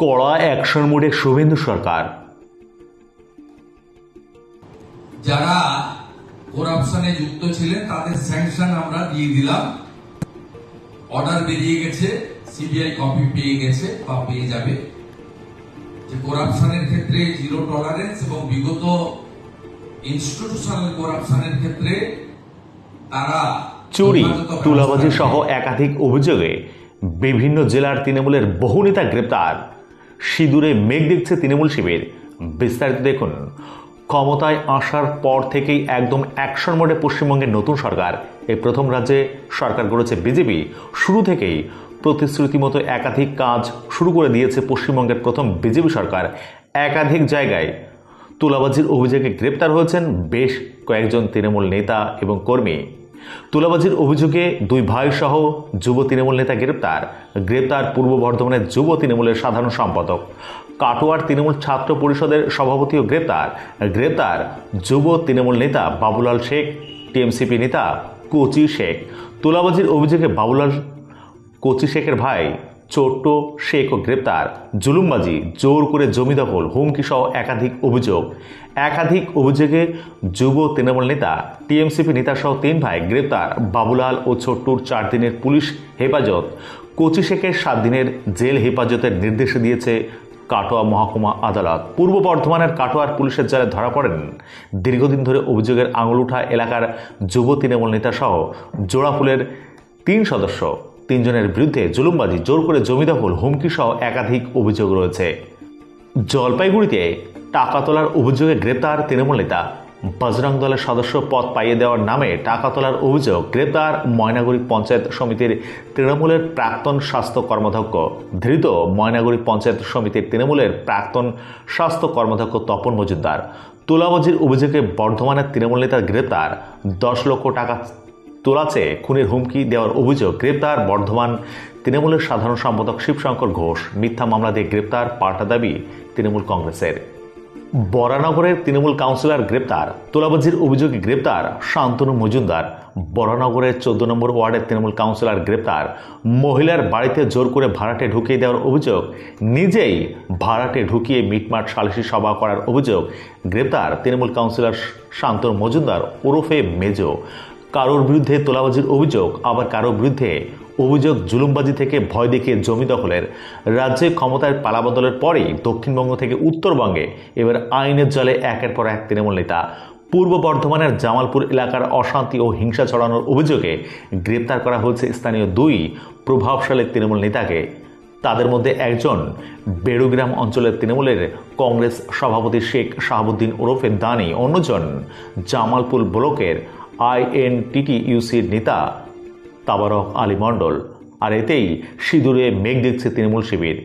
কড়া অ্যাকশন মোডে শুভেন্দু সরকার। যারা করাপশনে যুক্ত ছিলেন তাদের স্যাংশন আমরা দিয়ে দিলাম। অর্ডার বেরিয়ে গেছে, সিবিআই কপি পেয়ে গেছে বা পেয়ে যাবে, যে করাপশনের ক্ষেত্রে জিরো টলারেন্স এবং বিগত ইনস্টিটিউশনাল করাপশনের ক্ষেত্রে তারা চুরি, তুলাবাজি সহ একাধিক অভিযোগে বিভিন্ন জেলার তৃণমূলের বহু নেতা গ্রেপ্তার। সিঁদুরে মেঘ দেখছে তৃণমূল শিবির। বিস্তারিত দেখুন। ক্ষমতায় আসার পর থেকেই একদম অ্যাকশন মোডে পশ্চিমবঙ্গের নতুন সরকার। এই প্রথম রাজ্যে সরকার গড়েছে বিজেপি। শুরু থেকেই প্রতিশ্রুতি মতো একাধিক কাজ শুরু করে দিয়েছে পশ্চিমবঙ্গের প্রথম বিজেপি সরকার। একাধিক জায়গায় তুলাবাজির অভিযোগে গ্রেপ্তার হয়েছেন বেশ কয়েকজন তৃণমূল নেতা এবং কর্মী। তুলাবাজির অভিযোগে দুই ভাই সহ যুব তৃণমূল নেতা গ্রেপ্তার পূর্ব বর্ধমানের যুব তৃণমূলের সাধারণ সম্পাদক। কাটোয়ার তৃণমূল ছাত্র পরিষদের সভাপতিও গ্রেপ্তার যুব তৃণমূল নেতা বাবুলাল শেখ, টিএমসিপি নেতা কোচি শেখ। তুলাবাজির অভিযোগে বাবুলাল কোচি শেখের ভাই ছোট্ট শেখও গ্রেপ্তার। জুলুমবাজি, জোর করে জমি দখল, হুমকি সহ একাধিক অভিযোগে যুব তৃণমূল নেতা, টিএমসিপি নেতা সহ 3 ভাই গ্রেপ্তার। বাবুলাল ও ছোট্টুর 4 দিনের পুলিশ হেফাজত, কোচি শেখের 7 দিনের জেল হেফাজতের নির্দেশ দিয়েছে কাটোয়া মহকুমা আদালত। পূর্ব বর্ধমানের কাটোয়ার পুলিশের জালে ধরা পড়েন দীর্ঘদিন ধরে অভিযোগের আঙুলুঠা এলাকার যুব তৃণমূল নেতা সহ জোড়াফুলের 3 সদস্য। 3 জনের বিরুদ্ধে জুলুমবাজি, জোর করে জমি দখল, হুমকি সহ একাধিক অভিযোগ রয়েছে। জলপাইগুড়িতে টাকা তোলার অভিযোগে গ্রেপ্তার তৃণমূল নেতা। বজরং দলের সদস্য পদ পাইয়ে দেওয়ার নামে টাকা তোলার অভিযোগ। গ্রেপ্তার ময়নাগুড়ি পঞ্চায়েত সমিতির তৃণমূলের প্রাক্তন স্বাস্থ্য কর্মাধ্যক্ষ। ধৃত ময়নাগুড়ি পঞ্চায়েত সমিতির তৃণমূলের প্রাক্তন স্বাস্থ্য কর্মাধ্যক্ষ তপন মজুমদার। তুলাবাজির অভিযোগে বর্ধমানের তৃণমূল নেতার গ্রেপ্তার। 10 লক্ষ টাকা তোলাচে খুনের হুমকি দেওয়ার অভিযোগ। গ্রেপ্তার বর্ধমান তৃণমূলের সাধারণ সম্পাদক শিবশঙ্কর ঘোষ। মিথ্যা মামলা দিয়ে গ্রেপ্তার, পাল্টা দাবি তৃণমূল কংগ্রেসের। বরানগরের তৃণমূল কাউন্সিলর গ্রেপ্তার। তোলাবাজির অভিযোগে গ্রেপ্তার শান্তনু মজুমদার। বরানগরের 14 নম্বর ওয়ার্ডের তৃণমূল কাউন্সিলর গ্রেপ্তার। মহিলার বাড়িতে জোর করে ভাড়াটে ঢুকিয়ে দেওয়ার অভিযোগ। নিজেই ভাড়াটে ঢুকিয়ে মিটমাট সালিশি সভা করার অভিযোগ। গ্রেপ্তার তৃণমূল কাউন্সিলর শান্তনু মজুমদার ওরফে মেজো। কারোর বিরুদ্ধে তোলাবাজির অভিযোগ, আবার কারোর বিরুদ্ধে অভিযোগ জুলুমবাজি থেকে ভয় দেখিয়ে জমি দখলের। রাজ্যে ক্ষমতায় পালাবদলের পরেই দক্ষিণবঙ্গ থেকে উত্তরবঙ্গে এবার আইনের জালে একের পর এক তৃণমূল নেতা। পূর্ব বর্ধমানের জামালপুর এলাকার অশান্তি ও হিংসা ছড়ানোর অভিযোগে গ্রেপ্তার করা হয়েছে স্থানীয় 2 প্রভাবশালী তৃণমূল নেতাকে। তাদের মধ্যে একজন বেড়ুগ্রাম অঞ্চলের তৃণমূলের কংগ্রেস সভাপতি শেখ শাহাবুদ্দিন ওরফে দানি, অন্যজন জামালপুর ব্লকের INTTUCর নেতা তাবারক আলী মণ্ডল। আর এতেই সিঁদুরে মেঘ দেখছে তৃণমূল শিবির।